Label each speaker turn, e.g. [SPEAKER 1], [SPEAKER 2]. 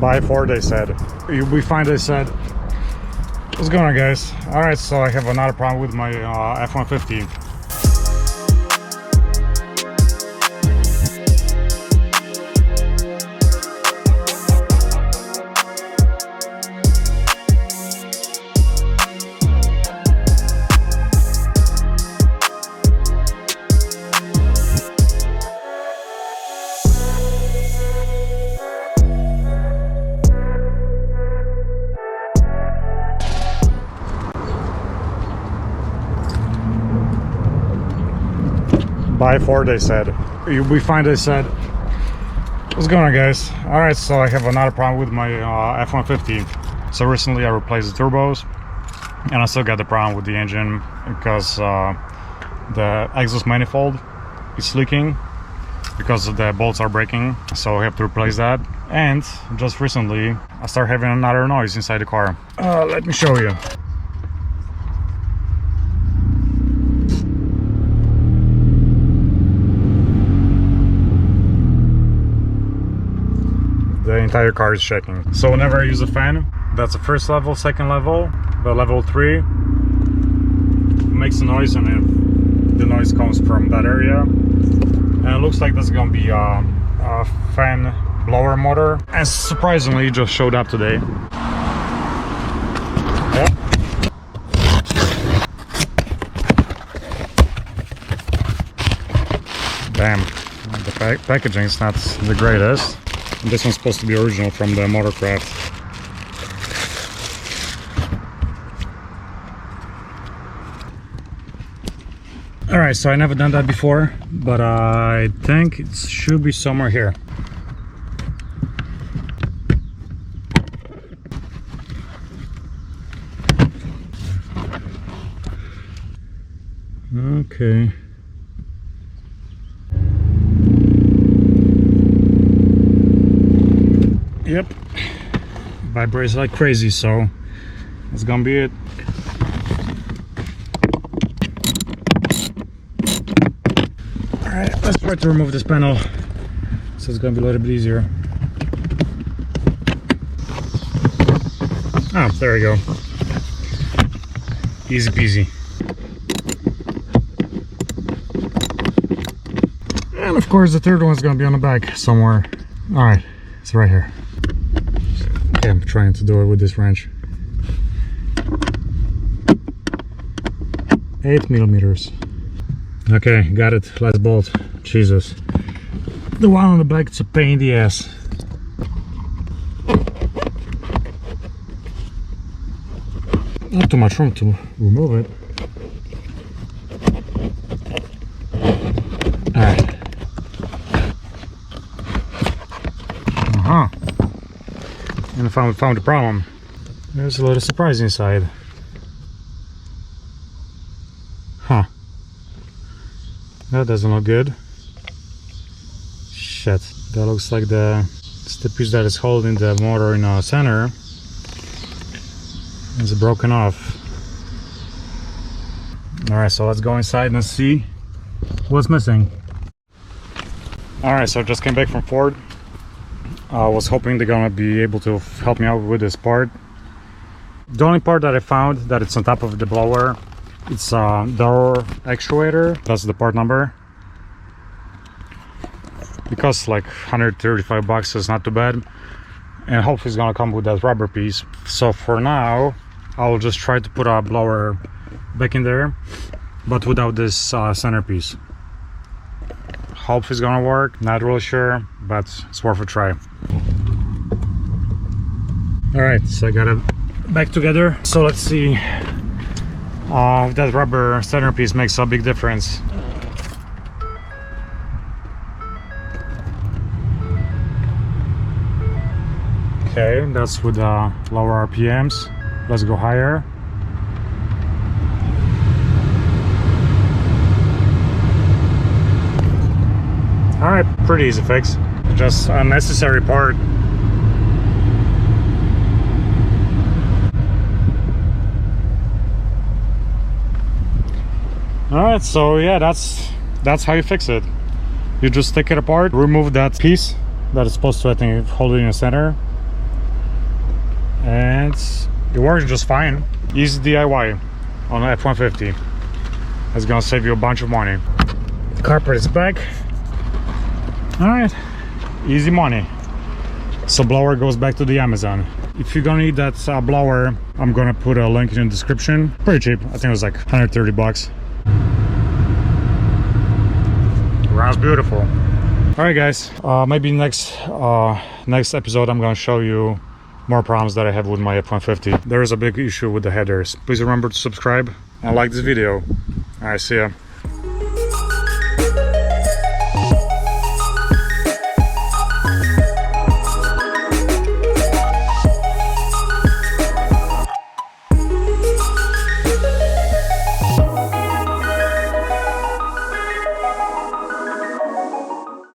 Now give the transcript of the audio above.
[SPEAKER 1] By 4, they said. You'll be fine, they said. What's going on, guys? Alright, so I have another problem with my F150. By 4, they said. You'll be fine, they said. What's going on, guys? Alright, so I have another problem with my F150. So recently I replaced the turbos, and I still got the problem with the engine because the exhaust manifold is leaking because the bolts are breaking, so I have to replace that. And just recently I started having another noise inside the car. Let me show you. The entire car is shaking. So whenever I use a fan, that's the first level, second level, but level 3 makes a noise, and the noise comes from that area. And it looks like there's gonna be a fan blower motor, and surprisingly it just showed up today. Yeah. Damn, the packaging is not the greatest. This one's supposed to be original from the Motorcraft. Alright, so I never done that before, but I think it should be somewhere here. Okay. Yep, vibrates like crazy, so that's gonna be it. Alright, let's try to remove this panel, so it's gonna be a little bit easier. Oh, there we go. Easy peasy. And of course the third one's gonna be on the back somewhere. Alright, it's right here. Okay, I'm trying to do it with this wrench. 8 millimeters. Okay, got it. Last bolt. Jesus. The one on the back, it's a pain in the ass. Not too much room to remove it. Alright. And I found the problem. There's a little surprise inside. Huh. That doesn't look good. Shit. That looks like it's the piece that is holding the motor in the center. It's broken off. Alright, so let's go inside and see what's missing. Alright, so I just came back from Ford. I was hoping they're gonna be able to help me out with this part. The only part that I found that it's on top of the blower, it's a door actuator. That's the part number. Because like 135 bucks is not too bad, and hopefully it's gonna come with that rubber piece. So for now I'll just try to put a blower back in there, but without this centerpiece. Hopefully it's gonna work, not really sure, but it's worth a try. Alright, so I got it back together. So let's see if that rubber centerpiece makes a big difference. Okay, that's with lower RPMs. Let's go higher. Alright, pretty easy fix. Just a necessary part. Alright, so yeah, that's how you fix it. You just take it apart, remove that piece that is supposed to, I think, hold it in the center, and it works just fine. Easy DIY on an F150. That's gonna save you a bunch of money. The carpet is back. All right, easy money. So blower goes back to the Amazon. If you're gonna need that blower, I'm gonna put a link in the description. Pretty cheap. I think it was like 130 bucks. Runs beautiful. All right, guys. Maybe next episode I'm gonna show you more problems that I have with my F150. There is a big issue with the headers. Please remember to subscribe and like this video. All right, see ya.